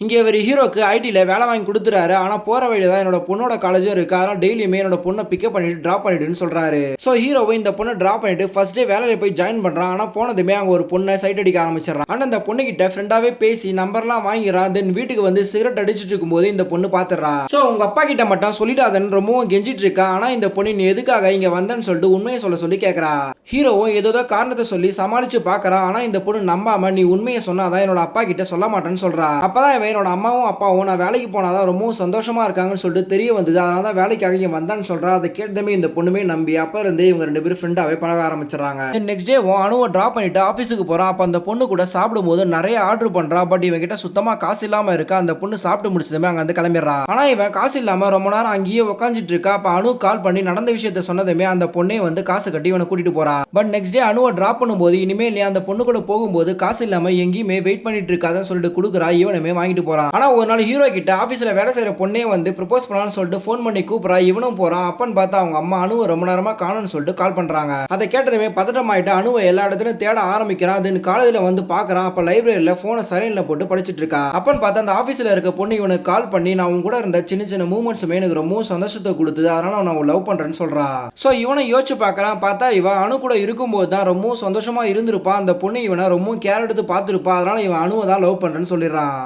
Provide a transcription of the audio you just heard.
இங்க இவரு ஹீரோக்கு ஐடில வேலை வாங்கி குடுத்துறாரு. ஆனா போற வழியில தான் என்னோட பொண்ணோட காலேஜும் இருக்கு. அதனால டெய்லியுமே என்னோட பொண்ண பிக்கப் பண்ணிட்டு, டிராப் பண்ணிடுன்னு சொல்றாரு. சோ ஹீரோவும் இந்த பொண்ண டிராப் பண்ணிட்டு ஃபர்ஸ்ட் டே வேலையில போய் ஜாயின் பண்றான். ஆனா போனதுமே அங்க ஒரு பொண்ண சைட் அடிக்க ஆரம்பிச்சிடுறான். ஆனா அந்த பொண்ணுகிட்ட ஃப்ரெண்டாவே பேசி நம்பர்லாம் வாங்கிறான். தென் வீட்டுக்கு வந்து சிகரெட் அடிச்சிட்டு இருக்கும்போது இந்த பொண்ணு பாத்துறா. சோ உங்க அப்பா கிட்ட மட்டும் சொல்லிடாதன்னு ரொம்பவும் கெஞ்சிட்டு இருக்கா. ஆனா இந்த பொண்ணு நீ எதுக்காக இங்க வந்தன்னு சொல்லிட்டு உண்மையை சொல்ல சொல்லி கேக்குறா. ஹீரோவும் ஏதோ காரணத்தை சொல்லி சமாளிச்சு பாக்குறான். ஆனா இந்த பொண்ணு நம்பாம நீ உண்மையை சொன்னாதான் என்னோட அப்பா கிட்ட சொல்ல மாட்டேன்னு சொல்றா. அப்பதான் இவன் என்னோட அம்மாவும் அப்பாவும் நான் வேலைக்கு போனாதான் ரொம்பவும் சந்தோஷமா இருக்காங்கன்னு சொல்லிட்டு தெரிய வந்தது. அதனால தான் வேலைக்காக இங்க வந்தான்னு சொல்றா. அதை கேட்டதுமே இந்த பொண்ணுமே நம்பி அப்ப இருந்து இவங்க 2 பேரும் ஃப்ரெண்டாவே பழக ஆரம்பிச்சிடறாங்க. நெக்ஸ்ட் டே அணுவை டிராப் பண்ணிட்டு ஆபீஸுக்கு போறான். அப்ப அந்த பொண்ணு கூட சாப்பிடும்போது நிறைய ஆர்டர் பண்றா. பட் இவன் கிட்ட சுத்தமா காசு இல்லாம இருக்கா. அந்த பொண்ணு சாப்பிட்டு முடிச்சதுமே அங்க இருந்து கிளம்பிடுறா. ஆனா இவன் காசு இல்லாம ரொம்ப நேரம் அங்கேயே உட்காந்துட்டு இருக்கா. அப்ப அணு கால் பண்ணி நடந்த விஷயத்த சொன்னதுமே அந்த பொண்ணே வந்து காசு கட்டி இவனை கூட்டிட்டு போறா. பட் நெக்ஸ்ட் டே அணுவை டிராப் பண்ணும்போது இனிமேல் நீ அந்த பொண்ணு கூட போகும்போது காசு இல்லாம எங்கேயுமே வெயிட் பண்ணிட்டு இருக்காதுன்னு சொல்லிட்டு கொடுக்குறா. இவனுமே வாங்கிட்டு போறான். ஆனா ஒரு நாள் ஹீரோ கிட்ட ஆபீஸ்ல வேலை செய்யற பொண்ணே வந்து ப்ரப்போஸ் பண்ணலாம்னு சொல்லிட்டு ஃபோன் பண்ணி கூப்பிடுறா. இவனும் போறான். அப்பன்னு பார்த்தா அவங்க அம்மா அணுவை ரொம்ப நேரமா காணும்னு சொல்லிட்டு கால் பண்றாங்க. அதை கேட்டதுமே பதட்டமாயிட்டு அணுவை எல்லா இடத்துலயும் தேட ஆரம்பிக்கிறான். தென் காலேஜ்ல வந்து பாக்குறான். அப்ப லைப்ரரியில போனை சைலண்ட்ல போட்டு படிச்சிட்டு இருக்கா. அப்பன்னு பார்த்தா அந்த ஆபீஸ்ல இருக்க பொண்ணு இவனுக்கு கால் பண்ணி நான் உன் கூட இருந்த சின்ன சின்ன மூமெண்ட்ஸுமே எனக்கு ரொம்ப சந்தோஷத்தை கொடுத்தது. அதனால நான் லவ் பண்றேன்னு சொல்றா. சோ இவனை யோசிச்சு பாக்குறான். பார்த்தா இவன் அணு கூட இருக்கும்போது தான் ரொம்ப சந்தோஷமா இருந்திருப்பான். அந்த பொண்ணு இவனை ரொம்ப கேர் எடுத்து பார்த்திருப்பா. அதனால இவன் அணுவை தான் லவ் பண்றேன்னு சொல்லிடுறான்.